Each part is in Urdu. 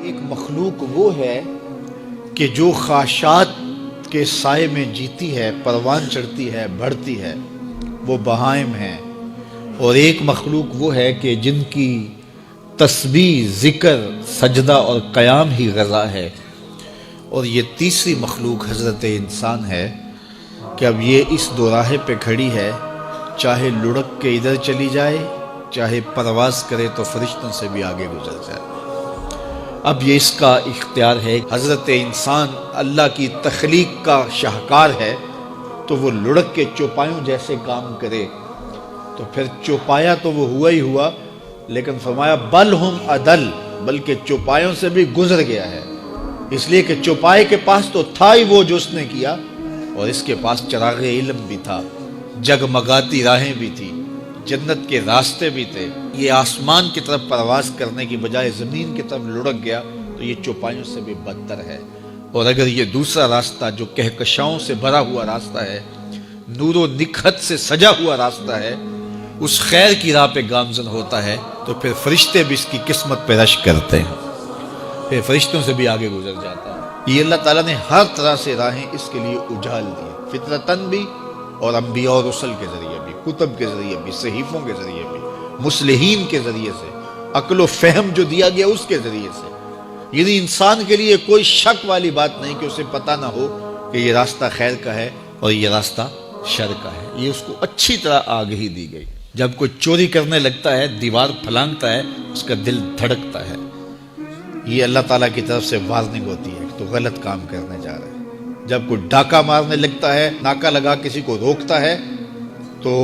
ایک مخلوق وہ ہے کہ جو خاشات کے سائے میں جیتی ہے، پروان چڑھتی ہے، بڑھتی ہے، وہ بہائم ہیں. اور ایک مخلوق وہ ہے کہ جن کی تسبیح، ذکر، سجدہ اور قیام ہی غذا ہے. اور یہ تیسری مخلوق حضرت انسان ہے کہ اب یہ اس دوراہے پہ کھڑی ہے، چاہے لڑک کے ادھر چلی جائے، چاہے پرواز کرے تو فرشتوں سے بھی آگے گزر جائے. اب یہ اس کا اختیار ہے. حضرت انسان اللہ کی تخلیق کا شاہکار ہے، تو وہ لڑک کے چوپایوں جیسے کام کرے تو پھر چوپایا تو وہ ہوا ہی ہوا، لیکن فرمایا بل ہم عدل، بلکہ چوپایوں سے بھی گزر گیا ہے. اس لیے کہ چوپائے کے پاس تو تھا ہی وہ جو اس نے کیا، اور اس کے پاس چراغ علم بھی تھا، جگمگاتی راہیں بھی تھی، جنت کے راستے بھی تھے. یہ آسمان کی طرف پرواز کرنے کی بجائے زمین کی طرف لڑک گیا تو یہ چوپایوں سے بھی بدتر ہے. اور اگر یہ دوسرا راستہ جو کہکشاؤں سے بھرا ہوا راستہ ہے، نور و نکھت سے سجا ہوا راستہ ہے، اس خیر کی راہ پہ گامزن ہوتا ہے تو پھر فرشتے بھی اس کی قسمت پہ رشک کرتے ہیں، پھر فرشتوں سے بھی آگے گزر جاتا ہے. یہ اللہ تعالیٰ نے ہر طرح سے راہیں اس کے لیے اجال دی، فطرتاً بھی اور انبیاء اور رسل کے ذریعے بھی، کتب کے ذریعے بھی، صحیفوں کے ذریعے بھی، مصلحین کے ذریعے سے، عقل و فہم جو دیا گیا اس کے ذریعے سے. یعنی انسان کے لیے کوئی شک والی بات نہیں کہ اسے پتہ نہ ہو کہ یہ راستہ خیر کا ہے اور یہ راستہ شر کا ہے. یہ اس کو اچھی طرح آگہی دی گئی. جب کوئی چوری کرنے لگتا ہے، دیوار پھلانگتا ہے، اس کا دل دھڑکتا ہے. یہ اللہ تعالیٰ کی طرف سے وارننگ ہوتی ہے کہ تو غلط کام کرنے جا رہا ہے. جب کوئی ڈاکہ مارنے لگتا ہے، ناکہ لگا کسی کو روکتا ہے، تو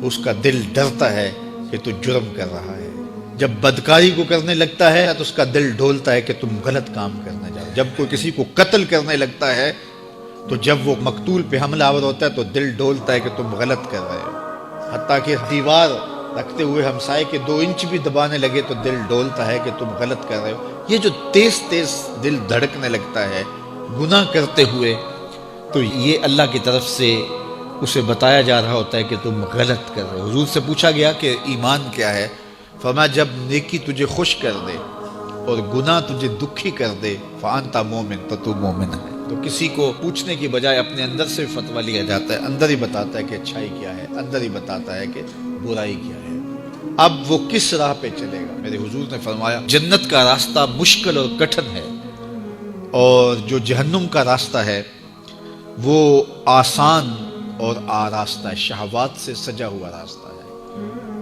اس کا دل ڈرتا ہے کہ تو جرم کر رہا ہے. جب بدکاری کو کرنے لگتا ہے تو اس کا دل ڈولتا ہے کہ تم غلط کام کرنے جا رہے. جب کوئی کسی کو قتل کرنے لگتا ہے تو جب وہ مقتول پہ حملہ آور ہوتا ہے تو دل ڈولتا ہے کہ تم غلط کر رہے ہو. حتیٰ کہ دیوار رکھتے ہوئے ہمسائے کے 2 انچ بھی دبانے لگے تو دل ڈولتا ہے کہ تم غلط کر رہے ہو. یہ جو تیز تیز دل دھڑکنے لگتا ہے گناہ کرتے ہوئے، تو یہ اللہ کی طرف سے اسے بتایا جا رہا ہوتا ہے کہ تم غلط کر رہے ہو. حضور سے پوچھا گیا کہ ایمان کیا ہے؟ فرمایا جب نیکی تجھے خوش کر دے اور گناہ تجھے دکھی کر دے، فَأَنْتَ مُؤْمِن، تو تو مومن ہے. تو کسی کو پوچھنے کی بجائے اپنے اندر سے فتویٰ لیا جاتا ہے، اندر ہی بتاتا ہے کہ اچھائی کیا ہے، اندر ہی بتاتا ہے کہ برائی کیا ہے. اب وہ کس راہ پہ چلے گا؟ میرے حضور نے فرمایا جنت کا راستہ مشکل اور کٹھن ہے، اور جو جہنم کا راستہ ہے وہ آسان اور آراستہ ہے، شہوات سے سجا ہوا راستہ ہے.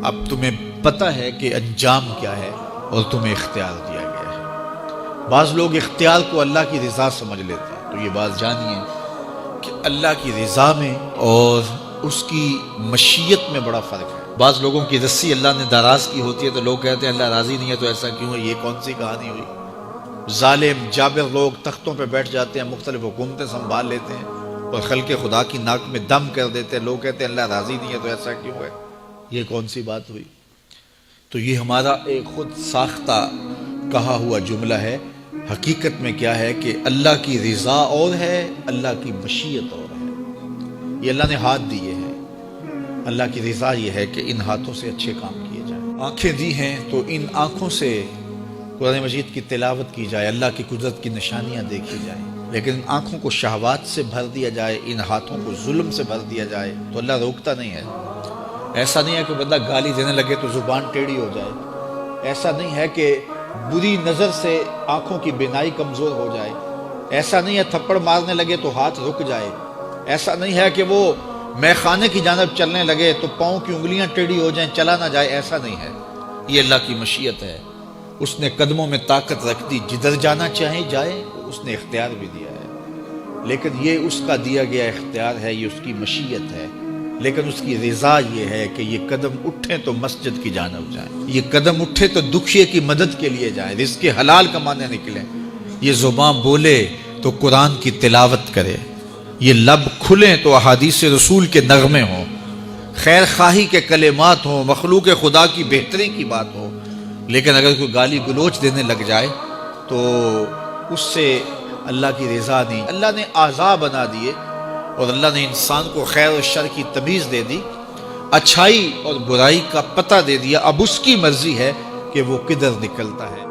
اب تمہیں پتہ ہے کہ انجام کیا ہے اور تمہیں اختیار دیا گیا ہے. بعض لوگ اختیار کو اللہ کی رضا سمجھ لیتے ہیں، تو یہ بات جانیے کہ اللہ کی رضا میں اور اس کی مشیت میں بڑا فرق ہے. بعض لوگوں کی رسی اللہ نے دراز کی ہوتی ہے تو لوگ کہتے ہیں اللہ راضی نہیں ہے تو ایسا کیوں ہے. یہ کون سی کہانی ہوئی؟ ظالم جابر لوگ تختوں پہ بیٹھ جاتے ہیں، مختلف حکومتیں سنبھال لیتے ہیں اور خلق خدا کی ناک میں دم کر دیتے ہیں. لوگ کہتے ہیں اللہ راضی نہیں ہے تو ایسا کیوں ہے. یہ کون سی بات ہوئی؟ تو یہ ہمارا ایک خود ساختہ کہا ہوا جملہ ہے. حقیقت میں کیا ہے کہ اللہ کی رضا اور ہے، اللہ کی مشیت اور ہے. یہ اللہ نے ہاتھ دیے ہیں. اللہ کی رضا یہ ہے کہ ان ہاتھوں سے اچھے کام کیے جائیں. آنکھیں دی ہیں تو ان آنکھوں سے قرآن مجید کی تلاوت کی جائے، اللہ کی قدرت کی نشانیاں دیکھی جائیں. لیکن ان آنکھوں کو شہوات سے بھر دیا جائے، ان ہاتھوں کو ظلم سے بھر دیا جائے تو اللہ روکتا نہیں ہے. ایسا نہیں ہے کہ بندہ گالی دینے لگے تو زبان ٹیڑھی ہو جائے. ایسا نہیں ہے کہ بری نظر سے آنکھوں کی بینائی کمزور ہو جائے. ایسا نہیں ہے تھپڑ مارنے لگے تو ہاتھ رک جائے. ایسا نہیں ہے کہ وہ مے خانے کی جانب چلنے لگے تو پاؤں کی انگلیاں ٹیڑھی ہو جائیں، چلا نہ جائے. ایسا نہیں ہے. یہ اللہ کی مشیت ہے. اس نے قدموں میں طاقت رکھ دی، جدھر جانا چاہے جائے. اس نے اختیار بھی دیا ہے، لیکن یہ اس کا دیا گیا اختیار ہے، یہ اس کی مشیت ہے. لیکن اس کی رضا یہ ہے کہ یہ قدم اٹھیں تو مسجد کی جانب جائیں، یہ قدم اٹھے تو دکھیے کی مدد کے لیے جائیں، رزق حلال کمانے نکلیں. یہ زبان بولے تو قرآن کی تلاوت کرے، یہ لب کھلیں تو احادیث رسول کے نغمے ہوں، خیر خواہی کے کلمات ہوں، مخلوق خدا کی بہتری کی بات ہو. لیکن اگر کوئی گالی گلوچ دینے لگ جائے تو اس سے اللہ کی رضا نہیں. اللہ نے اعضاء بنا دیے اور اللہ نے انسان کو خیر و شر کی تمیز دے دی، اچھائی اور برائی کا پتہ دے دیا. اب اس کی مرضی ہے کہ وہ کدھر نکلتا ہے.